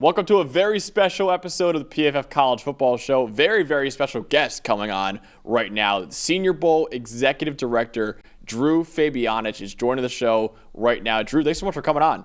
Welcome to a very special episode of the PFF College Football Show. Very, very special guest coming on right now. Senior Bowl Executive Director Drew Fabianich is joining the show right now. Drew, thanks so much for coming on.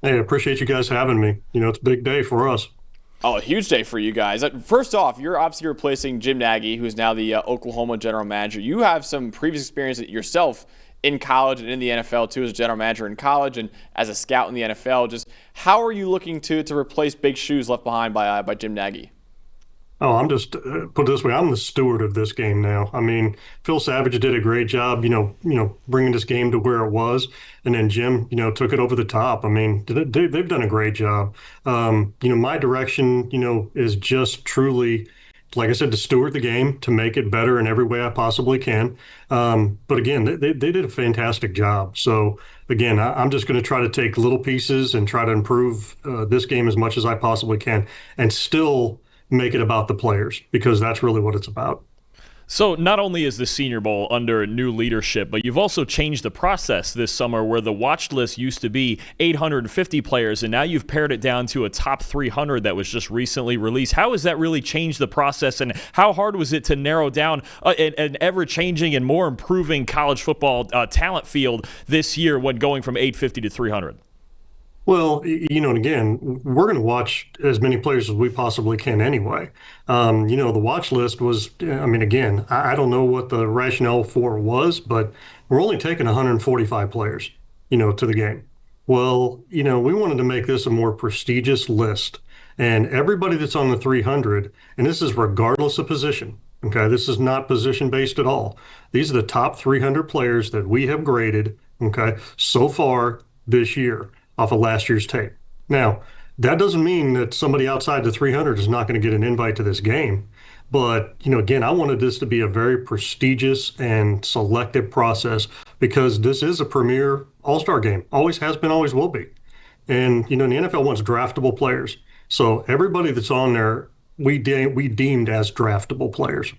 Hey, I appreciate you guys having me. It's a big day for us. Oh, a huge day for you guys. First off, you're obviously replacing Jim Nagy, who's now the Oklahoma general manager. You have some previous experience yourself in college and in the NFL, too, as a general manager in college and as a scout in the NFL. Just how are you looking to replace big shoes left behind by Jim Nagy? Oh, I'm just put it this way. I'm the steward of this game now. I mean, Phil Savage did a great job, bringing this game to where it was, and then Jim, took it over the top. I mean, they've done a great job. My direction, is just truly, like I said, to steward the game, to make it better in every way I possibly can. But again, they did a fantastic job. So again, I'm just going to try to take little pieces and try to improve this game as much as I possibly can, and still make it about the players, because that's really what it's about. So not only is the Senior Bowl under new leadership, but you've also changed the process this summer, where the watch list used to be 850 players, and now you've pared it down to a top 300 that was just recently released. How has that really changed the process, and how hard was it to narrow down an ever-changing and more improving college football talent field this year when going from 850 to 300? Well, and again, we're going to watch as many players as we possibly can anyway. The watch list was, I mean, again, I don't know what the rationale for it was, but we're only taking 145 players, to the game. Well, we wanted to make this a more prestigious list. And everybody that's on the 300, and this is regardless of position, okay, this is not position based at all. These are the top 300 players that we have graded, okay, so far this year, off of last year's tape. Now, that doesn't mean that somebody outside the 300 is not going to get an invite to this game. But, again, I wanted this to be a very prestigious and selective process, because this is a premier all-star game. Always has been, always will be. And, the NFL wants draftable players. So everybody that's on there, we deemed as draftable players.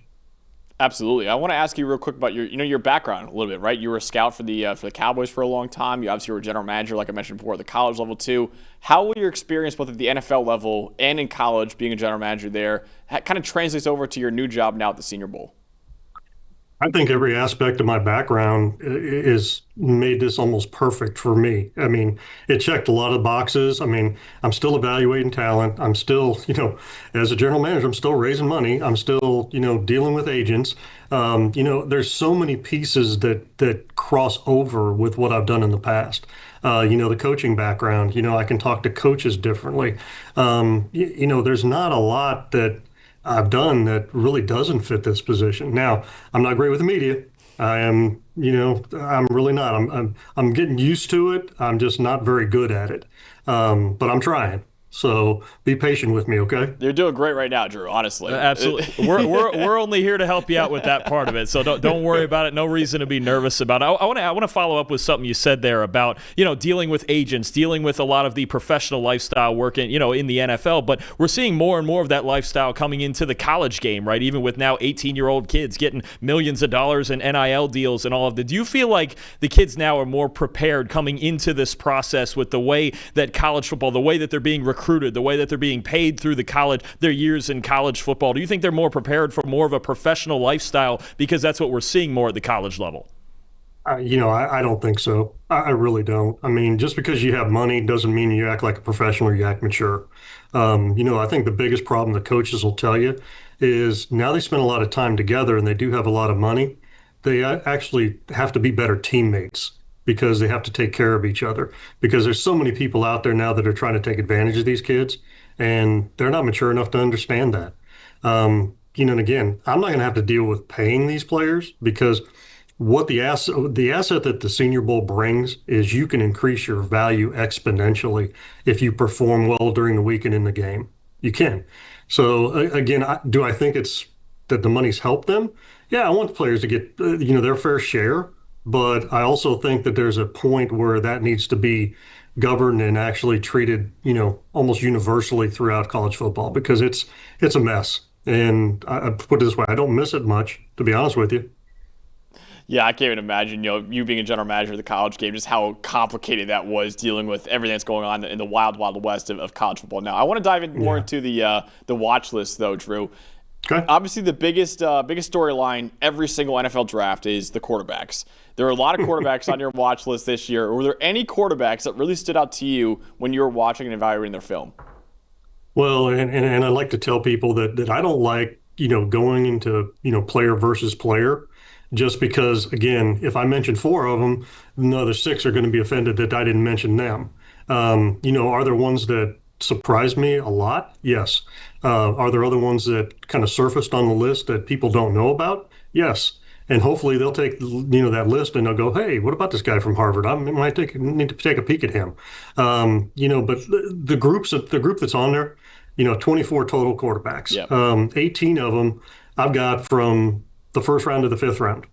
Absolutely. I want to ask you real quick about your background a little bit, right? You were a scout for the Cowboys for a long time. You obviously were a general manager, like I mentioned before, at the college level too. How will your experience both at the NFL level and in college, being a general manager there, kind of translates over to your new job now at the Senior Bowl? I think every aspect of my background is made this almost perfect for me. I mean, it checked a lot of boxes. I mean, I'm still evaluating talent. I'm still, as a general manager, I'm still raising money. I'm still, dealing with agents. There's so many pieces that cross over with what I've done in the past. The coaching background, I can talk to coaches differently. There's not a lot that I've done that really doesn't fit this position. Now, I'm not great with the media. I am, I'm really not. I'm getting used to it. I'm just not very good at it. But I'm trying. So be patient with me, okay? You're doing great right now, Drew, honestly. Absolutely. We're only here to help you out with that part of it. So don't worry about it. No reason to be nervous about it. I want to follow up with something you said there about, dealing with agents, dealing with a lot of the professional lifestyle work in the NFL, but we're seeing more and more of that lifestyle coming into the college game, right? Even with now 18-year-old kids getting millions of dollars in NIL deals and all of that. Do you feel like the kids now are more prepared coming into this process with the way that college football, the way that they're being recruited, the way that they're being paid through their years in college football? Do you think they're more prepared for more of a professional lifestyle because that's what we're seing more at the college level? I don't think so. I really don't. I mean, just because you have money doesn't mean you act like a professional or you act mature. I think the biggest problem the coaches will tell you is now they spend a lot of time together and they do have a lot of money. They actually have to be better teammates, because they have to take care of each other, because there's so many people out there now that are trying to take advantage of these kids, and they're not mature enough to understand that. And again, I'm not going to have to deal with paying these players, because what the asset that the Senior Bowl brings is you can increase your value exponentially if you perform well during the week and in the game. You can. So again, do I think it's that the money's helped them? Yeah, I want the players to get their fair share. But I also think that there's a point where that needs to be governed and actually treated, almost universally throughout college football, because it's a mess. And I put it this way, I don't miss it much, to be honest with you. Yeah, I can't even imagine, you being a general manager of the college game, just how complicated that was dealing with everything that's going on in the wild, wild west of college football. Now, I want to dive in more into the watch list, though, Drew. Okay. Obviously, the biggest storyline every single NFL draft is the quarterbacks. There are a lot of quarterbacks on your watch list this year. Were there any quarterbacks that really stood out to you when you were watching and evaluating their film? Well, and I like to tell people that I don't like, going into, player versus player, just because, again, if I mention four of them, the other six are going to be offended that I didn't mention them. Are there ones that surprised me a lot? Yes. Are there other ones that kind of surfaced on the list that people don't know about? Yes. And hopefully they'll take, that list and they'll go, hey, what about this guy from Harvard? I might need to take a peek at him. But the group that's on there, 24 total quarterbacks. Yep. 18 of them I've got from the first round to the fifth round.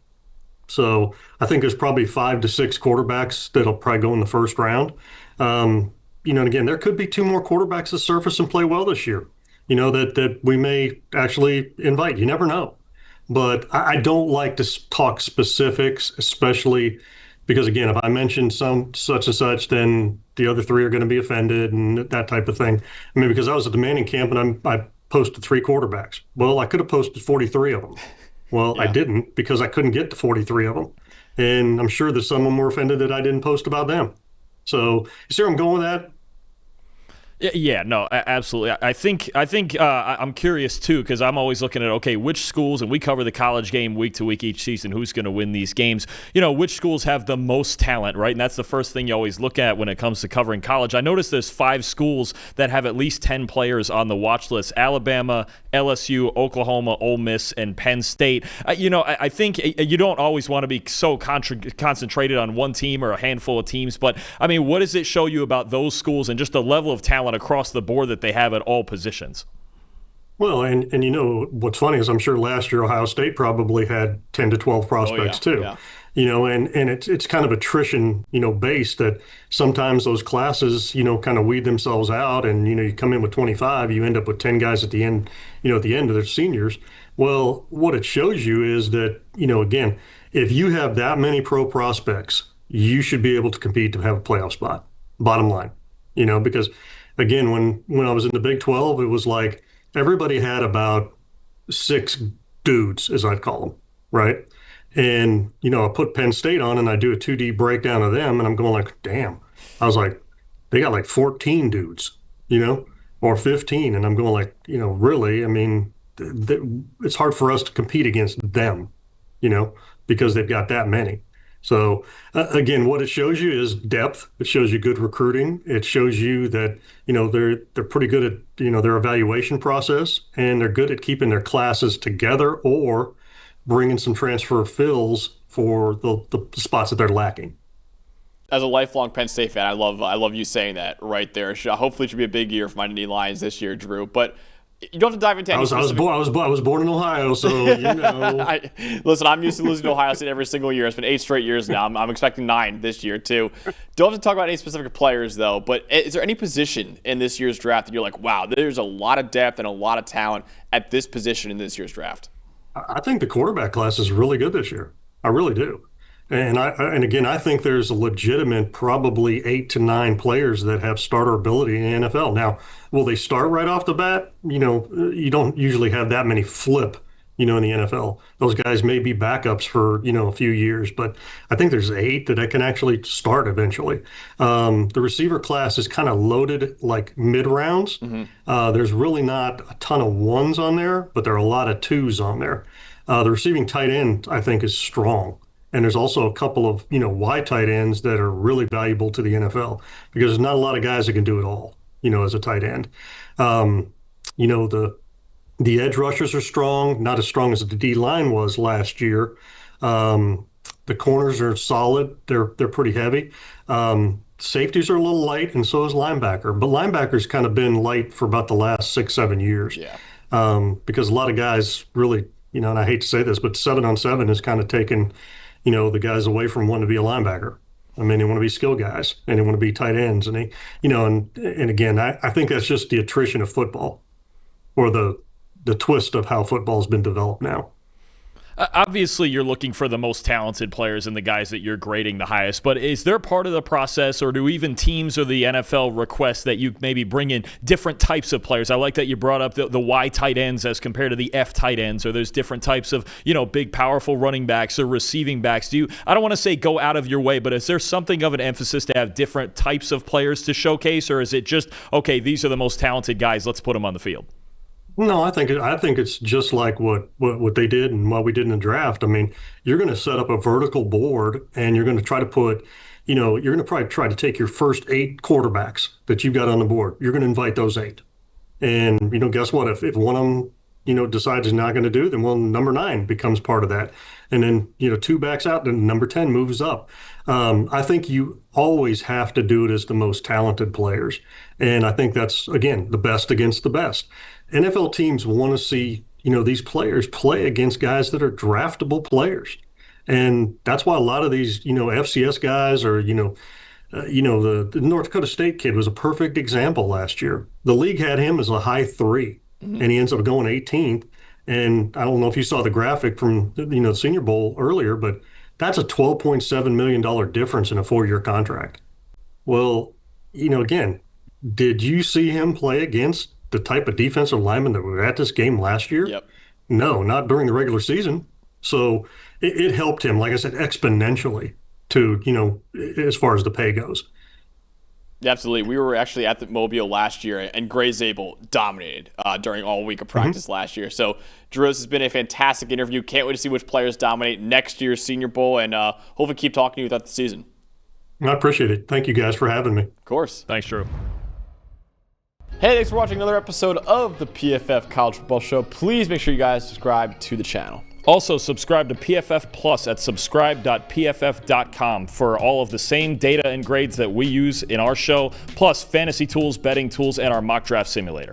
So I think there's probably 5 to 6 quarterbacks that'll probably go in the first round. And again, there could be 2 more quarterbacks that surface and play well this year, that we may actually invite. You never know. But I don't like to talk specifics, especially because, again, if I mention some such and such, then the other 3 are going to be offended and that type of thing. I mean, because I was at the Manning camp and I posted 3 quarterbacks. Well, I could have posted 43 of them. Well, I didn't because I couldn't get to 43 of them. And I'm sure that some of them were offended that I didn't post about them. So you see where I'm going with that? Yeah, no, absolutely. I think I'm curious too, because I'm always looking at, okay, which schools, and we cover the college game week to week each season, who's going to win these games, which schools have the most talent, right? And that's the first thing you always look at when it comes to covering college. I noticed there's 5 schools that have at least 10 players on the watch list: Alabama, LSU, Oklahoma, Ole Miss, and Penn State. I think you don't always want to be so concentrated on one team or a handful of teams, but I mean, what does it show you about those schools and just the level of talent across the board that they have at all positions? Well, and what's funny is I'm sure last year Ohio State probably had 10 to 12 prospects too. Yeah. And it's kind of attrition, based, that sometimes those classes, kind of weed themselves out, and you come in with 25, you end up with 10 guys at the end, at the end of their seniors. Well, what it shows you is that, again, if you have that many pro prospects, you should be able to compete to have a playoff spot. Bottom line, because again, when I was in the Big 12, it was like everybody had about 6 dudes, as I'd call them, right? And, I put Penn State on and I do a 2D breakdown of them, and I'm going like, damn. I was like, they got like 14 dudes, or 15. And I'm going like, really? I mean, it's hard for us to compete against them, because they've got that many. So again, what it shows you is depth. It shows you good recruiting. It shows you that they're pretty good at their evaluation process, and they're good at keeping their classes together or bringing some transfer fills for the spots that they're lacking. As a lifelong Penn State fan, I love you saying that right there. Hopefully, it should be a big year for my Nittany Lions this year, Drew. But you don't have to dive into any specific... I was born in Ohio, so Listen, I'm used to losing to Ohio State every single year. It's been 8 straight years now. I'm expecting 9 this year too. Don't have to talk about any specific players though. But is there any position in this year's draft that you're like, wow, there's a lot of depth and a lot of talent at this position in this year's draft? I think the quarterback class is really good this year. I really do. And again, I think there's a legitimate probably 8 to 9 players that have starter ability in the NFL. Now, will they start right off the bat? You don't usually have that many flip, in the NFL. Those guys may be backups for, a few years, but I think there's 8 that can actually start eventually. The receiver class is kind of loaded like mid-rounds. Mm-hmm. There's really not a ton of 1s on there, but there are a lot of 2s on there. The receiving tight end, I think, is strong. And there's also a couple of, wide tight ends that are really valuable to the NFL, because there's not a lot of guys that can do it all, as a tight end. The edge rushers are strong, not as strong as the D line was last year. The corners are solid. They're pretty heavy. Safeties are a little light, and so is linebacker. But linebacker's kind of been light for about the last 6-7 years. Yeah. Because a lot of guys really, and I hate to say this, but 7-on-7 has kind of taken the guys away from wanting to be a linebacker. I mean, they want to be skill guys, and they want to be tight ends. And and again, I think that's just the attrition of football, or the twist of how football's been developed now. Obviously, you're looking for the most talented players and the guys that you're grading the highest, but is there part of the process, or do even teams or the NFL request that you maybe bring in different types of players? I like that you brought up the Y tight ends as compared to the F tight ends, or there's different types of, big, powerful running backs or receiving backs. I don't want to say go out of your way, but is there something of an emphasis to have different types of players to showcase, or is it just, okay, these are the most talented guys, let's put them on the field? No, I think it's just like what they did and what we did in the draft. I mean, you're going to set up a vertical board and you're going to try to put, you're going to probably try to take your first 8 quarterbacks that you've got on the board. You're going to invite those 8. And, guess what? If one of them, decides he's not going to do, then number 9 becomes part of that. And then, 2 backs out, then number 10 moves up. I think you always have to do it as the most talented players. And I think that's, again, the best against the best. NFL teams want to see, these players play against guys that are draftable players. And that's why a lot of these, FCS guys or, the North Dakota State kid was a perfect example last year. The league had him as a high 3, and he ends up going 18th. And I don't know if you saw the graphic from, the Senior Bowl earlier, but that's a $12.7 million difference in a 4-year contract. Well, again, did you see him play against the type of defensive linemen that were at this game last year? Yep. No, not during the regular season. So it helped him, like I said, exponentially to, as far as the pay goes. Absolutely. We were actually at the Mobile last year, and Gray Zabel dominated during all week of practice last year. So, Drew, this has been a fantastic interview. Can't wait to see which players dominate next year's Senior Bowl, and hopefully keep talking to you throughout the season. I appreciate it. Thank you guys for having me. Of course. Thanks, Drew. Hey, thanks for watching another episode of the PFF College Football Show. Please make sure you guys subscribe to the channel. Also, subscribe to PFF Plus at subscribe.pff.com for all of the same data and grades that we use in our show, plus fantasy tools, betting tools, and our mock draft simulator.